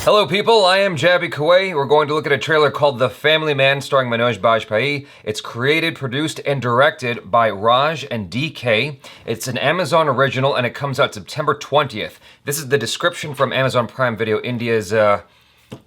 Hello people, I am Jaby Koay. We're going to look at a trailer called The Family Man starring Manoj Bajpayee. It's created, produced, and directed by Raj and DK. It's an Amazon original and it comes out September 20th. This is the description from Amazon Prime Video India's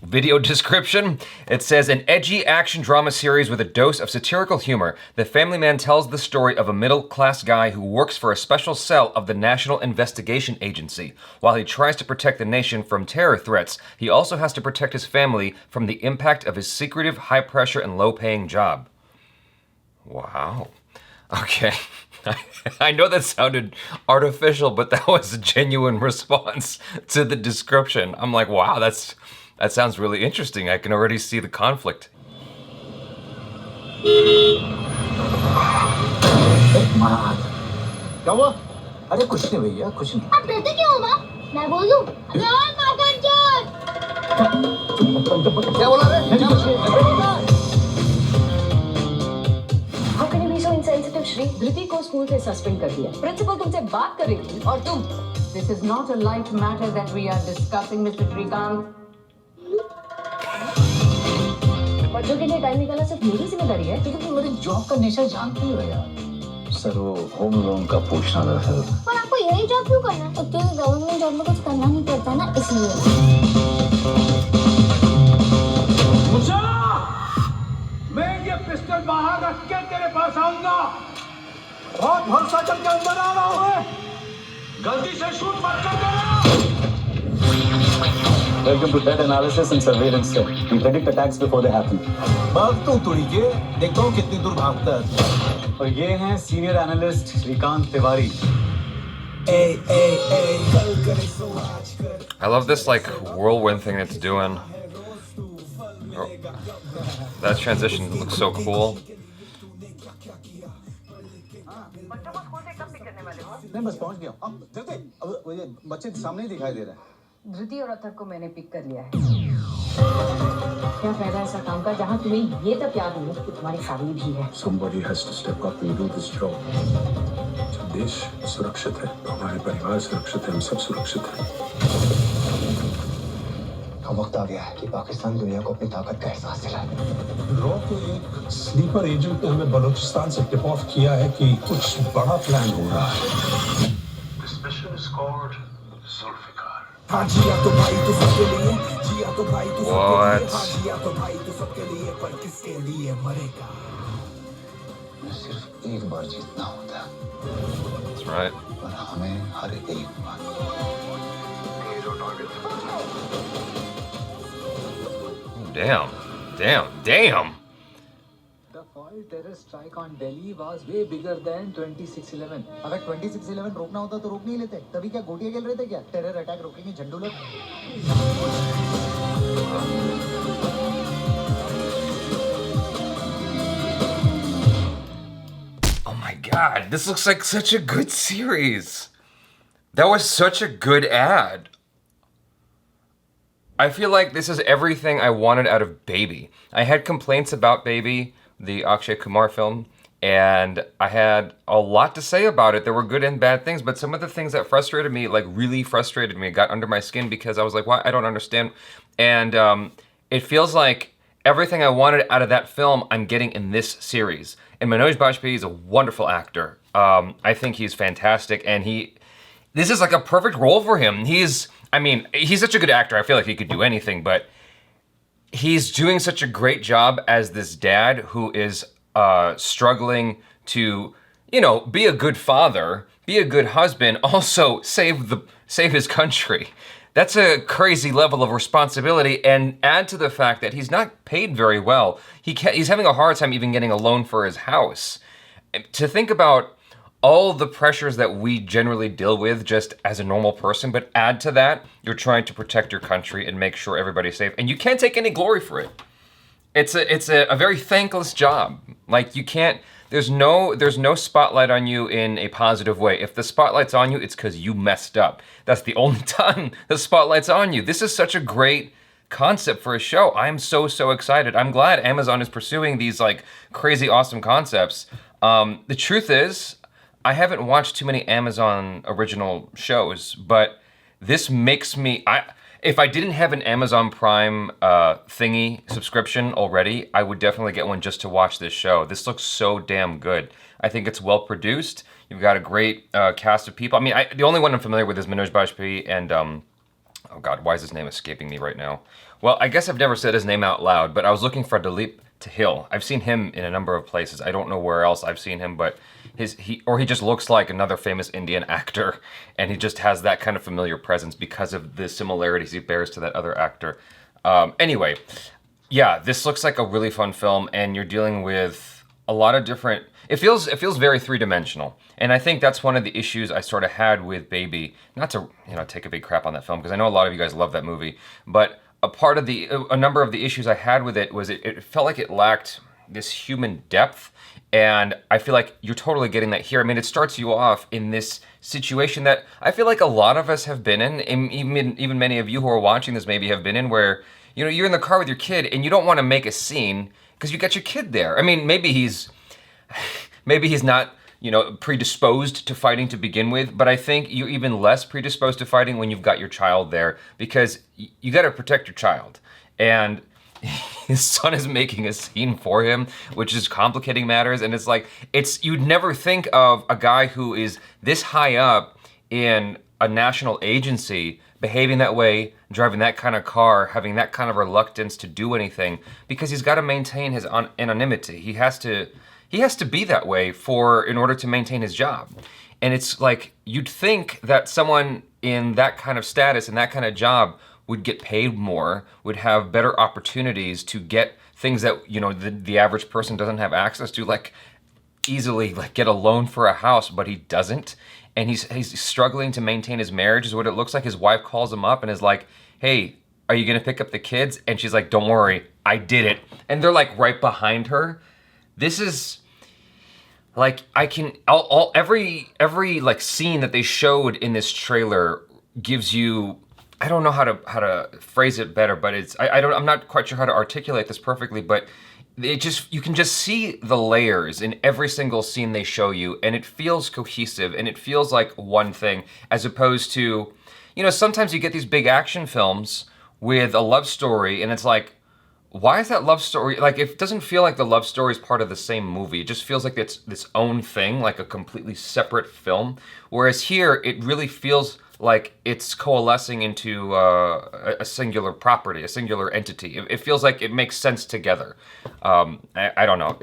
video description. It says, an edgy action drama series with a dose of satirical humor. The Family Man tells the story of a middle-class guy who works for a special cell of the National Investigation Agency. While he tries to protect the nation from terror threats, he also has to protect his family from the impact of his secretive, high-pressure, and low-paying job. Wow. Okay. I know that sounded artificial, but that was a genuine response to the description. I'm like, wow, that sounds really interesting. I can already see the conflict. क्या हुआ? अरे कुछ नहीं भैया, कुछ नहीं। आप डरते क्यों हो माँ? मैं बोल दूँ? यार माखन चोर! क्या बोला रे? How can you be so insensitive, Shri? धृति को स्कूल से सस्पेंड कर दिया। प्रिंसिपल तुमसे बात कर रही थी और तुम। This is not a light matter that we are discussing, Mr. Shrikant. बच्चों के लिए टाइम निकालना सिर्फ मेरी जिम्मेदारी है। लेकिन तुम मेरी जॉब का नेचर जानती हो यार। सर वो होम लोन का पूछना था सर। पर आपको यही जॉब क्यों करना है? क्योंकि गवर्नमेंट जॉब में कुछ करना नहीं पड़ता ना, इसलिए। मूसा, मैं ये पिस्टल बाहर रख के तेरे पास आऊंगा। बहुत भरोसा करके अंदर आ रहा हूँ। गलती से शूट मत कर देना। Welcome to threat analysis and surveillance set. We predict attacks before they happen. भाग तू तुड़ी के, देखता हूँ कितनी दूर भागता है। और ये हैं senior analyst Shrikant Tiwari. I love this like whirlwind thing it's doing. Oh, that transition looks so cool. नहीं बस पहुंच गया। अब जल्दी, अब ये बच्चे सामने ही दिखाई दे रहा है। धृति और अथर को मैंने पिक कर लिया है। क्या फायदा ऐसा काम का जहाँ तुम्हें ये तक याद नहीं कि तुम्हारी फैमिली भी है। Somebody has to step up and do this job. जब देश सुरक्षित है, तो हमारे परिवार सुरक्षित है, हम सब सुरक्षित हैं। अब वक्त आ गया है कि पाकिस्तान दुनिया को अपनी ताकत का एहसास दिलाए। रॉ के एक स्लीपर एजेंट ने हमें बलूचिस्तान से टिप ऑफ किया है कि कुछ बड़ा प्लान हो रहा है। This mission is called Zulfikar. What? सिर्फ एक बार जीतना होता है। That's right. और हमें हर एक बार। Damn. The foil terror strike on Delhi was way bigger than 26/11. अगर 26/11 रोकना होता तो रोक नहीं लेते। तभी क्या गोटियां खेल रहे थे क्या? टेरर अटैक रोकेंगे झंडू लोग। Oh my god, this looks like such a good series. That was such a good ad. I feel like this is everything I wanted out of Baby. I had complaints about Baby, the Akshay Kumar film, and I had a lot to say about it. There were good and bad things, but some of the things that frustrated me, like really frustrated me, got under my skin because I was like, why? I don't understand. And it feels like everything I wanted out of that film, I'm getting in this series. And Manoj Bajpayee is a wonderful actor. I think he's fantastic, and this is like a perfect role for him. He's such a good actor. I feel like he could do anything, but he's doing such a great job as this dad who is struggling to, be a good father, be a good husband, also save his country. That's a crazy level of responsibility, and add to the fact that he's not paid very well. He's having a hard time even getting a loan for his house. To think about all the pressures that we generally deal with just as a normal person, but add to that, you're trying to protect your country and make sure everybody's safe, and you can't take any glory for it. It's a very thankless job. Like there's no spotlight on you in a positive way. If the spotlight's on you, it's because you messed up. That's the only time the spotlight's on you. This is such a great concept for a show. I am so excited. I'm glad Amazon is pursuing these like crazy awesome concepts. The truth is, I haven't watched too many Amazon original shows, but this makes me, if I didn't have an Amazon Prime thingy subscription already, I would definitely get one just to watch this show. This looks so damn good. I think it's well produced. You've got a great cast of people. I mean, the only one I'm familiar with is Manoj Bajpayee and, oh God, why is his name escaping me right now? Well, I guess I've never said his name out loud, but I was looking for Dilip Tahil. I've seen him in a number of places. I don't know where else I've seen him, but he just looks like another famous Indian actor, and he just has that kind of familiar presence because of the similarities he bears to that other actor. Anyway, yeah, this looks like a really fun film, and you're dealing with a lot of different. It feels very three-dimensional, and I think that's one of the issues I sort of had with Baby. Not to take a big crap on that film, because I know a lot of you guys love that movie, but a number of the issues I had with it was it felt like it lacked this human depth, and I feel like you're totally getting that here. I mean, it starts you off in this situation that I feel like a lot of us have been in, and even many of you who are watching this maybe have been in, where you're in the car with your kid and you don't want to make a scene because you got your kid there. I mean, maybe he's not predisposed to fighting to begin with, but I think you're even less predisposed to fighting when you've got your child there, because you got to protect your child. And his son is making a scene for him, which is complicating matters. And it's like, you'd never think of a guy who is this high up in a national agency behaving that way, driving that kind of car, having that kind of reluctance to do anything, because he's got to maintain his anonymity. He has to be that way in order to maintain his job. And it's like, you'd think that someone in that kind of status and that kind of job would get paid more, would have better opportunities to get things that, the average person doesn't have access to, like easily get a loan for a house, but he doesn't. And he's struggling to maintain his marriage, is what it looks like. His wife calls him up and is like, hey, are you gonna pick up the kids? And she's like, don't worry, I did it. And they're like right behind her. This is like, every like scene that they showed in this trailer gives you, I don't know how to phrase it better, but I'm not quite sure how to articulate this perfectly, but you can just see the layers in every single scene they show you, and it feels cohesive, and it feels like one thing, as opposed to, sometimes you get these big action films with a love story, and it's like, why is that love story, like, it doesn't feel like the love story is part of the same movie. It just feels like it's its own thing, like a completely separate film. Whereas here, it really feels like it's coalescing into a singular property, a singular entity. It feels like it makes sense together. I don't know.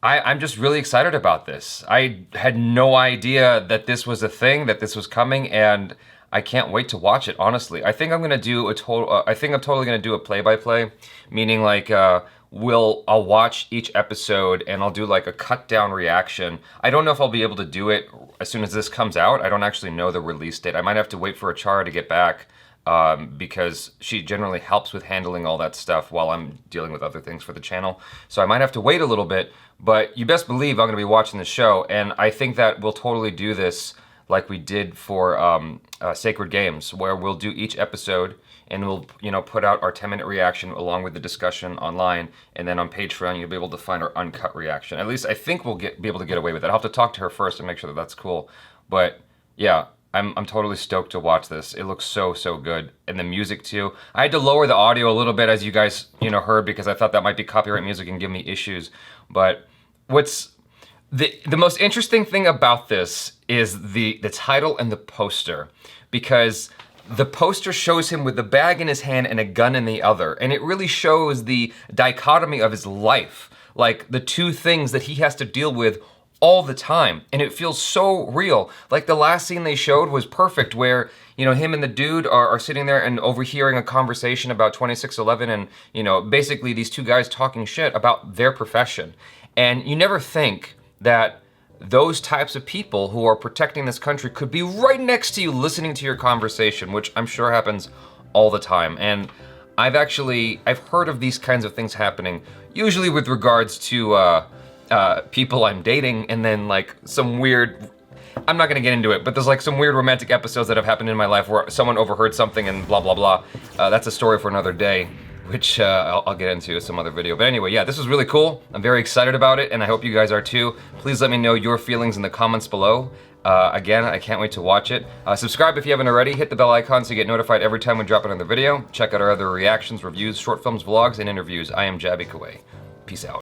I'm just really excited about this. I had no idea that this was a thing, that this was coming, and I can't wait to watch it, honestly. I think I'm totally gonna do a play-by-play, meaning like, I'll watch each episode and I'll do like a cut down reaction. I don't know if I'll be able to do it as soon as this comes out. I don't actually know the release date. I might have to wait for Achara to get back, because she generally helps with handling all that stuff while I'm dealing with other things for the channel. So I might have to wait a little bit, but you best believe I'm gonna be watching the show, and I think that we'll totally do this like we did for Sacred Games, where we'll do each episode and we'll put out our 10-minute reaction along with the discussion online, and then on Patreon you'll be able to find our uncut reaction. At least I think we'll be able to get away with it. I'll have to talk to her first and make sure that that's cool. But yeah, I'm totally stoked to watch this. It looks so good, and the music too. I had to lower the audio a little bit, as you guys heard, because I thought that might be copyright music and give me issues. But what's the most interesting thing about this is the title and the poster, because the poster shows him with the bag in his hand and a gun in the other, and it really shows the dichotomy of his life, like the two things that he has to deal with all the time, and it feels so real. Like the last scene they showed was perfect, where him and the dude are sitting there and overhearing a conversation about 2611, and basically these two guys talking shit about their profession. And you never think that those types of people who are protecting this country could be right next to you listening to your conversation, which I'm sure happens all the time. And I've heard of these kinds of things happening, usually with regards to people I'm dating, and then like some weird, I'm not gonna get into it, but there's like some weird romantic episodes that have happened in my life where someone overheard something and blah, blah, blah. That's a story for another day, which I'll get into in some other video. But anyway, yeah, this was really cool. I'm very excited about it, and I hope you guys are too. Please let me know your feelings in the comments below. Again, I can't wait to watch it. Subscribe if you haven't already. Hit the bell icon so you get notified every time we drop another video. Check out our other reactions, reviews, short films, vlogs, and interviews. I am Jaby Koay. Peace out.